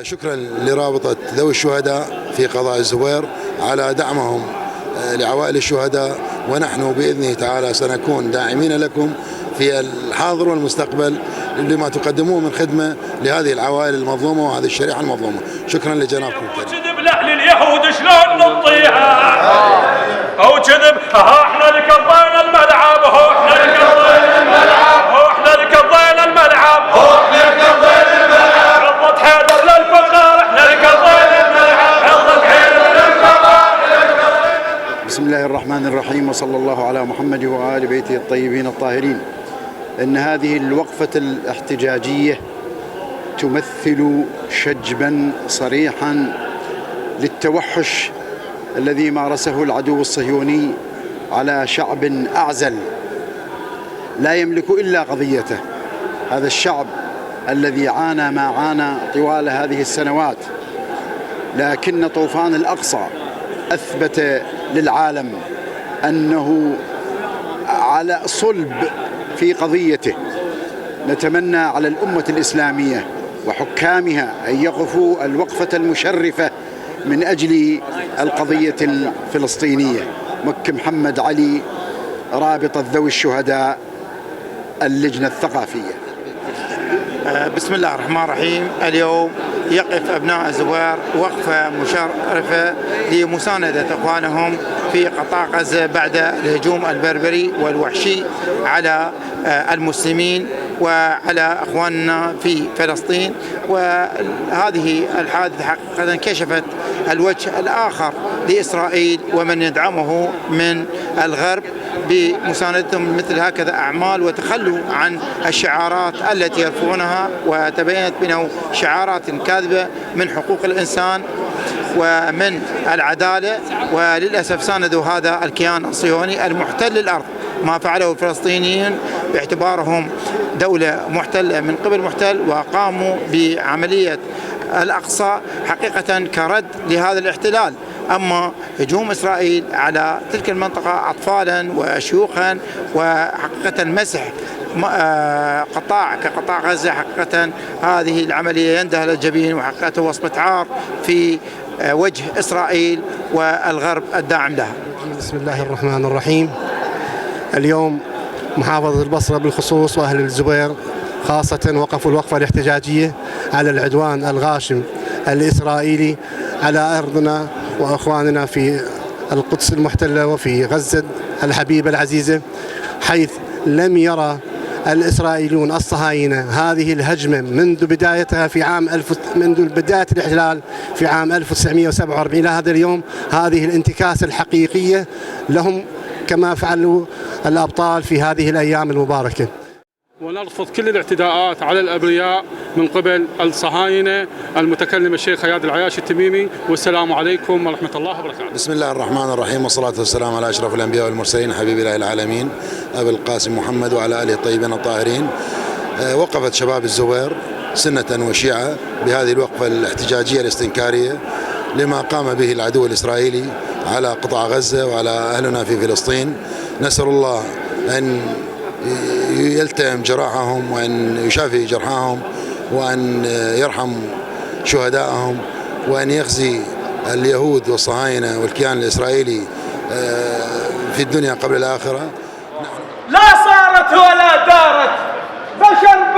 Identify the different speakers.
Speaker 1: شكرا لرابطة ذوي الشهداء في قضاء الزبير على دعمهم لعوائل الشهداء، ونحن بإذنه تعالى سنكون داعمين لكم في الحاضر والمستقبل لما تقدموه من خدمة لهذه العوائل المظلومة وهذه الشريحة المظلومة. شكرا لجنابكم الكريم.
Speaker 2: كذب لأهل اليهود شلون نطيها أو كذب احنا اللي قضينا الملعب احنا اللي قضينا الملعب احنا اللي قضينا الملعب احنا اللي قضينا الملعب عضت حيدر للفخر احنا اللي قضينا الملعب عضت حيدر للفخر.
Speaker 3: بسم الله الرحمن الرحيم، وصلى الله على محمد وآل بيته الطيبين الطاهرين. إن هذه الوقفة الاحتجاجية تمثل شجبا صريحا للتوحش الذي مارسه العدو الصهيوني على شعب أعزل لا يملك إلا قضيته. هذا الشعب الذي عانى ما عانى طوال هذه السنوات، لكن طوفان الأقصى أثبت للعالم أنه على صلب في قضيته. نتمنى على الأمة الإسلامية وحكامها أن يقفوا الوقفة المشرفة من أجل القضية الفلسطينية. مكي محمد علي، رابطة ذوي الشهداء، اللجنة الثقافية.
Speaker 4: بسم الله الرحمن الرحيم. اليوم يقف أبناء الزبير وقفة مشرفة لمساندة إخوانهم في قطاع غزة بعد الهجوم البربري والوحشي على المسلمين وعلى أخواننا في فلسطين. وهذه الحادثة حقيقة كشفت الوجه الآخر لإسرائيل ومن يدعمه من الغرب بمساندتهم مثل هكذا أعمال، وتخلوا عن الشعارات التي يرفعونها وتبينت بأنه شعارات كاذبة من حقوق الإنسان ومن العدالة. وللأسف ساندوا هذا الكيان الصهيوني المحتل للأرض. ما فعله الفلسطينيين باعتبارهم دولة محتلة من قبل محتل، وقاموا بعملية الأقصى حقيقة كرد لهذا الاحتلال. أما هجوم إسرائيل على تلك المنطقة أطفالا وشيوخا وحقيقة مسح قطاع كقطاع غزة، حقيقة هذه العملية يندهل الجبين، وحقيقة وصمة عار في وجه إسرائيل والغرب الداعم لها.
Speaker 5: بسم الله الرحمن الرحيم. اليوم محافظة البصرة بالخصوص وأهل الزبير خاصة وقفوا الوقفة الاحتجاجية على العدوان الغاشم الإسرائيلي على أرضنا وأخواننا في القدس المحتلة وفي غزة الحبيبة العزيزة، حيث لم يرى الإسرائيليون الصهاينة هذه الهجمة منذ بدايتها منذ بداية الاحتلال في عام 1947 إلى هذا اليوم. هذه الانتكاسة الحقيقية لهم كما فعلوا الأبطال في هذه الأيام المباركة.
Speaker 6: ونرفض كل الاعتداءات على الأبرياء من قبل الصهاينة. المتكلم الشيخ هياد العياشي التميمي، والسلام عليكم ورحمة الله وبركاته.
Speaker 1: بسم الله الرحمن الرحيم، والصلاة والسلام على أشرف الأنبياء والمرسلين حبيب الله العالمين أبي القاسم محمد وعلى آله الطيبين الطاهرين. وقفت شباب الزبير سنة وشيعة بهذه الوقفة الاحتجاجية الاستنكارية لما قام به العدو الإسرائيلي على قطاع غزة وعلى أهلنا في فلسطين. نسأل الله أن يلتئم جراحهم وأن يشافي جرحاهم وأن يرحم شهدائهم وأن يخزي اليهود والصهاينة والكيان الإسرائيلي في الدنيا قبل الآخرة.
Speaker 2: لا صارت ولا دارت بشر